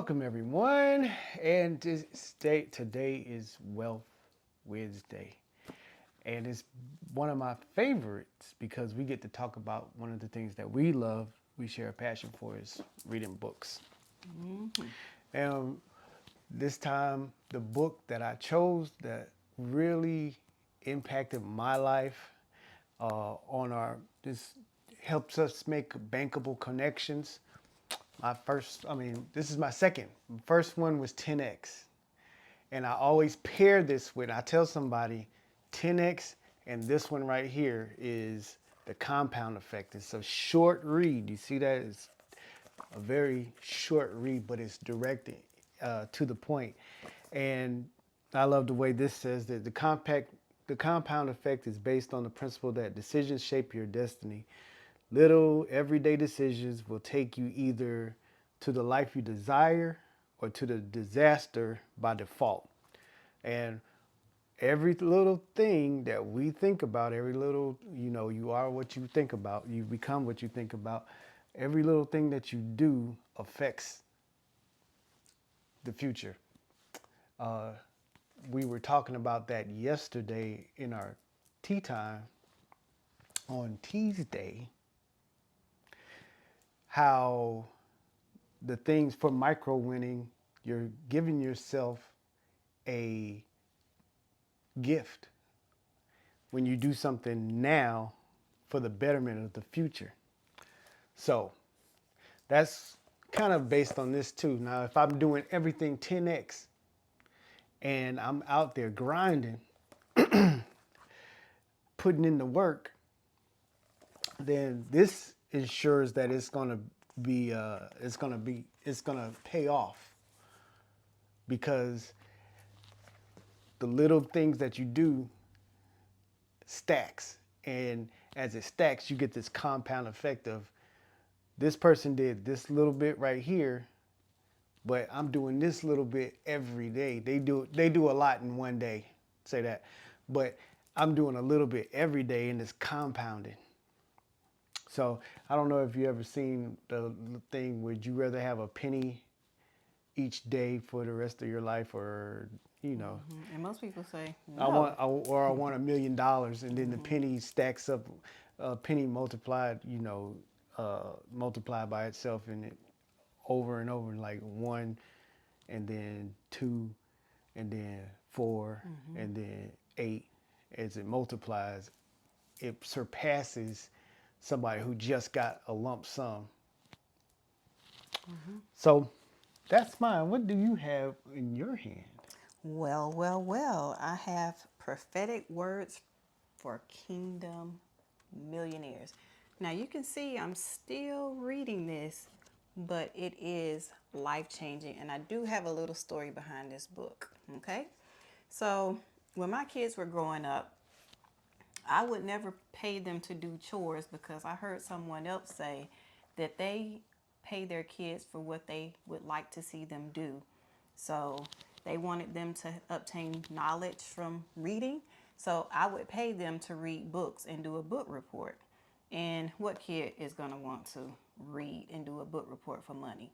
Welcome everyone, and today is Wealth Wednesday, and it's one of my favorites because we get to talk about one of the things that we love. We share a passion for is reading books. And this time, the book that I chose that really impacted my life on our this helps us make bankable connections. This is my second. First one was 10x. And I always pair this with, I tell somebody 10x and this one right here is the compound effect. It's a short read. You see that? It's a very short read, but it's directed to the point. And I love the way this says that the compound effect is based on the principle that decisions shape your destiny. Little everyday decisions will take you either to the life you desire or to the disaster by default. And every little thing that we think about, every little, you are what you think about, you become what you think about. Every little thing that you do affects the future. Uh, we were talking about that yesterday in our tea time on Tuesday, how the things for micro winning, you're giving yourself a gift when you do something now for the betterment of the future. So that's kind of based on this too. Now, if I'm doing everything 10x and I'm out there grinding, putting in the work, then this ensures that it's going to pay off, because the little things that you do stacks, and as it stacks you get this compound effect of this person did this little bit right here, but I'm doing this little bit every day. They do a lot in one day, say that, but I'm doing a little bit every day and it's compounded. So I don't know if you ever seen the thing, would you rather have a penny each day for the rest of your life, or And most people say I no. want, I want $1 million, and then the penny stacks up, penny multiplied, multiplied by itself, and it over and over, like one, and then two, and then four, and then eight. As it multiplies, it surpasses somebody who just got a lump sum. So that's mine. What do you have in your hand? Well. I have prophetic words for kingdom millionaires. Now you can see I'm still reading this, but it is life changing. And I do have a little story behind this book. Okay. So when my kids were growing up, I would never pay them to do chores because I heard someone else say that they pay their kids for what they would like to see them do. So they wanted them to obtain knowledge from reading. So I would pay them to read books and do a book report. And what kid is going to want to read and do a book report for money?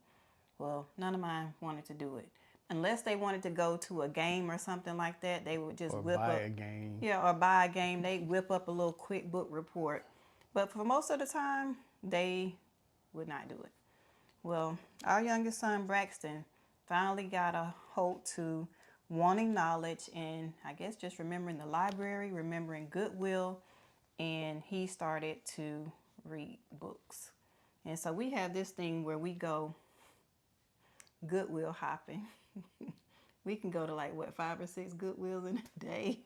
Well, none of mine wanted to do it. Unless they wanted to go to a game or something like that, they would just Or whip buy up, a game? yeah, or buy a game. They whip up a little quick book report. But for most of the time, they would not do it. Well, our youngest son, Braxton, finally got a hold to wanting knowledge and I guess just remembering the library, remembering Goodwill, and he started to read books. And so we have this thing where we go Goodwill hopping. We can go to like what, 5 or 6 Goodwills in a day.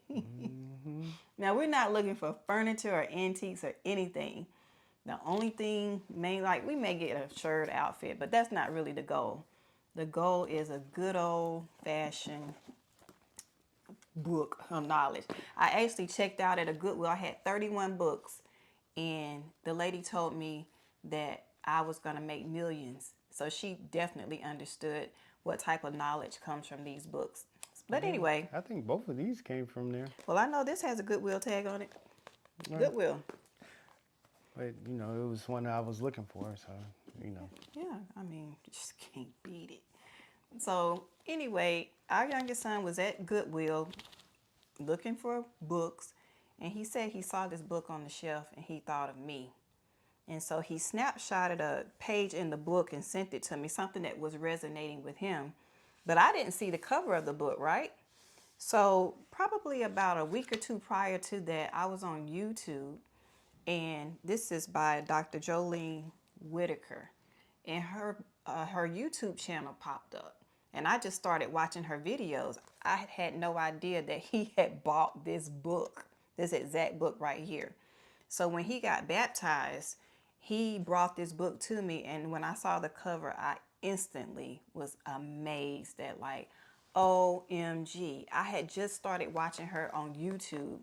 Now we're not looking for furniture or antiques or anything. The only thing like we may get a shirt outfit, but that's not really the goal. The goal is a good old fashioned book of knowledge. I actually checked out at a Goodwill. I had 31 books, and the lady told me that I was going to make millions. So she definitely understood what type of knowledge comes from these books. But Yeah, anyway, I think both of these came from there. well, I know this has a Goodwill tag on it. Right. Goodwill. But it was one I was looking for, so. Yeah, I mean, you just can't beat it. So anyway, our youngest son was at Goodwill looking for books, and he said he saw this book on the shelf and he thought of me. And so he snapshotted a page in the book and sent it to me, something that was resonating with him. But I didn't see the cover of the book, right? So probably about a week or two prior to that, I was on YouTube, and this is by Dr. Jolynne Whittaker, and her YouTube channel popped up, and I just started watching her videos. I had no idea that he had bought this book, this exact book right here. So when he got baptized, he brought this book to me, and when I saw the cover, I instantly was amazed at, like, OMG. I had just started watching her on YouTube,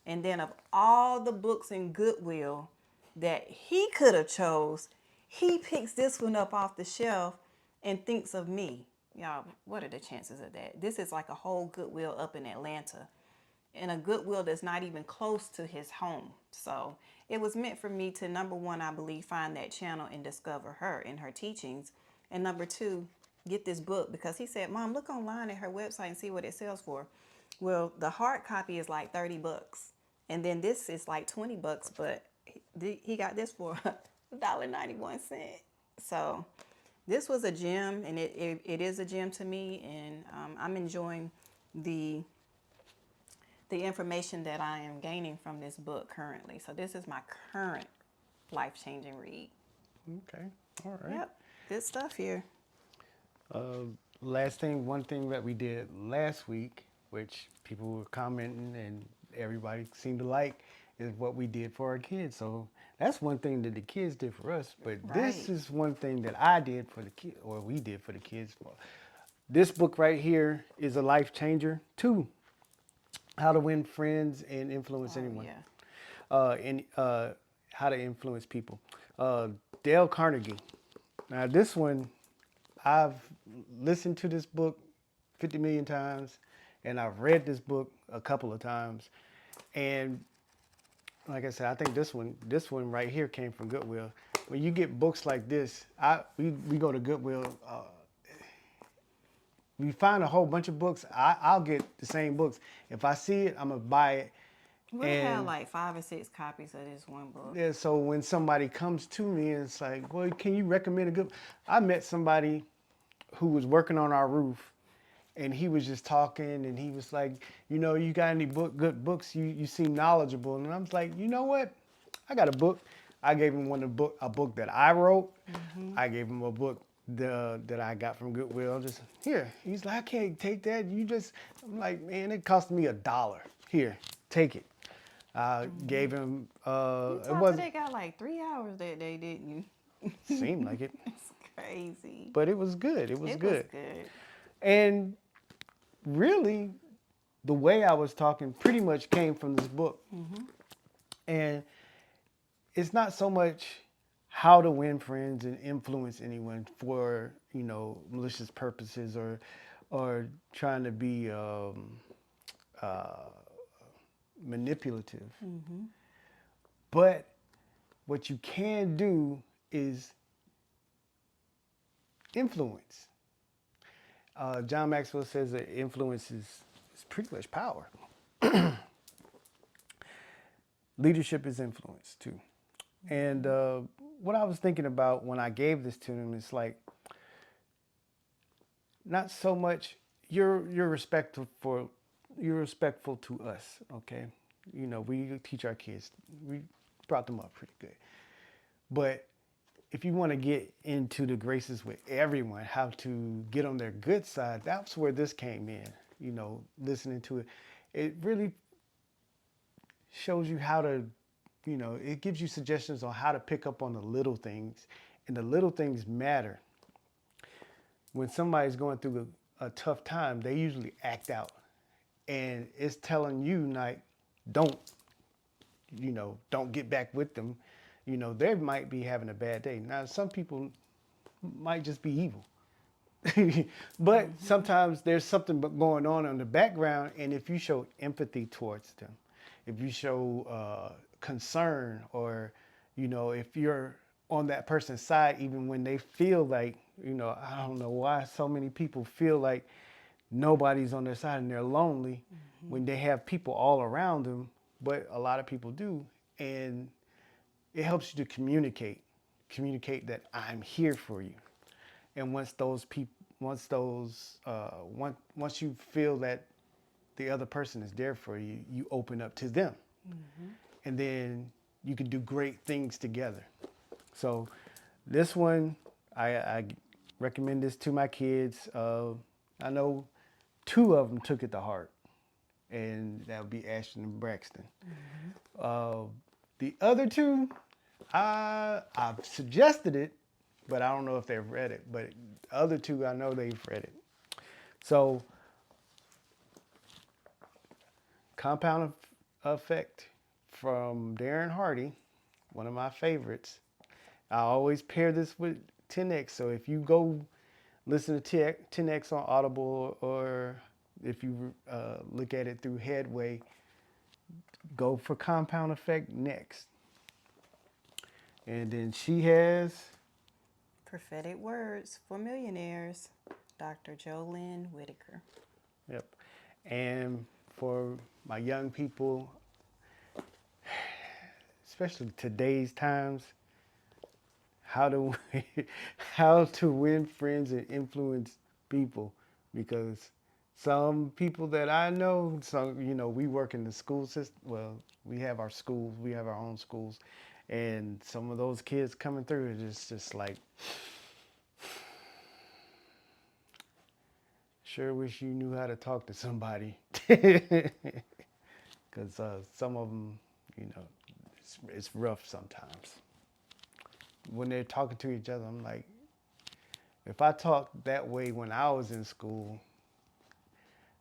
and then of all the books in Goodwill that he could have chose, he picks this one up off the shelf and thinks of me. Y'all, what are the chances of that? This is like a whole Goodwill up in Atlanta, and a Goodwill that's not even close to his home. So it was meant for me to, number one, I believe, find that channel and discover her and her teachings. And number two, get this book, because he said, Mom, look online at her website and see what it sells for. Well, the hard copy is like 30 bucks. And then this is like 20 bucks, but he got this for $1.91. So this was a gem, and it is a gem to me. And I'm enjoying the information that I am gaining from this book currently. So this is my current life-changing read. Okay. All right. Yep, good stuff here. One thing that we did last week, which people were commenting and everybody seemed to like, is what we did for our kids. So that's one thing that the kids did for us. But this Right. is one thing that I did for the kids, or we did for the kids. This book right here is a life changer too. How to Win Friends and Influence Oh, Anyone. yeah. And How to Influence People. Dale Carnegie. Now this one, I've listened to this book 50 million times, and I've read this book a couple of times. And like I said, I think this one right here came from Goodwill. When you get books like this, we go to Goodwill. We find a whole bunch of books. I'll get the same books. If I see it, I'm gonna buy it. We'll have like 5 or 6 copies of this one book. Yeah, so when somebody comes to me and it's like, well, can you recommend a good? I met somebody who was working on our roof, and he was just talking, and he was like, you got any good books? You seem knowledgeable. And I was like, you know what? I got a book. I gave him a book that I wrote. I gave him a book that I got from Goodwill. Just here. He's like, I can't take that. I'm like, man, it cost me $1. Here, take it. I gave him. You It talked to wasn't that guy like 3 hours that day, didn't you? seemed like it, It's crazy. but it was good. It was It was good. good. And really, the way I was talking pretty much came from this book. And it's not so much how to win friends and influence anyone for, malicious purposes or trying to be manipulative. But what you can do is influence. John Maxwell says that influence is pretty much power. Leadership is influence too. And what I was thinking about when I gave this to him is like, not so much you're respectful to us, okay? We teach our kids. We brought them up pretty good. But if you want to get into the graces with everyone, how to get on their good side, that's where this came in. Listening to it, it really shows you how to, it gives you suggestions on how to pick up on the little things, and the little things matter. When somebody's going through a tough time, they usually act out, and it's telling you like, don't get back with them. They might be having a bad day. Now, some people might just be evil. But sometimes there's something going on the background, and if you show empathy towards them, if you show concern, or if you're on that person's side, even when they feel like You know, I don't know why so many people feel like nobody's on their side and they're lonely when they have people all around them, but a lot of people do. And it helps you to communicate that I'm here for you. And once those people, once you feel that the other person is there for you, you open up to them. And then you can do great things together. So this one, I recommend this to my kids. I know two of them took it to heart, and that would be Ashton and Braxton. The other two, I've suggested it, but I don't know if they've read it. But the other two, I know they've read it. So, Compound Effect from Darren Hardy, one of my favorites. I always pair this with 10X. So if you go listen to 10X on Audible, or if you look at it through Headway, go for Compound Effect next. And then she has Prophetic Words for Millionaires, Dr. Jolynne Whittaker. Yep. And for my young people, especially today's times, how to how to win friends and influence people, because some people that I know, we work in the school system. Well, we have our schools, we have our own schools, and some of those kids coming through is just like, sure wish you knew how to talk to somebody, because some of them, it's rough sometimes. When they're talking to each other, I'm like, if I talked that way when I was in school,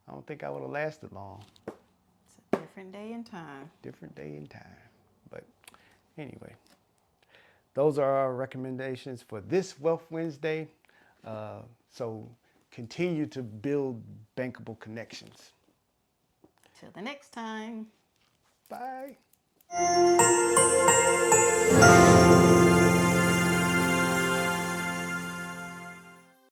I don't think I would have lasted long. It's a different day and time. Different day and time. But anyway, those are our recommendations for this Wealth Wednesday. So continue to build bankable connections. Till the next time. Bye.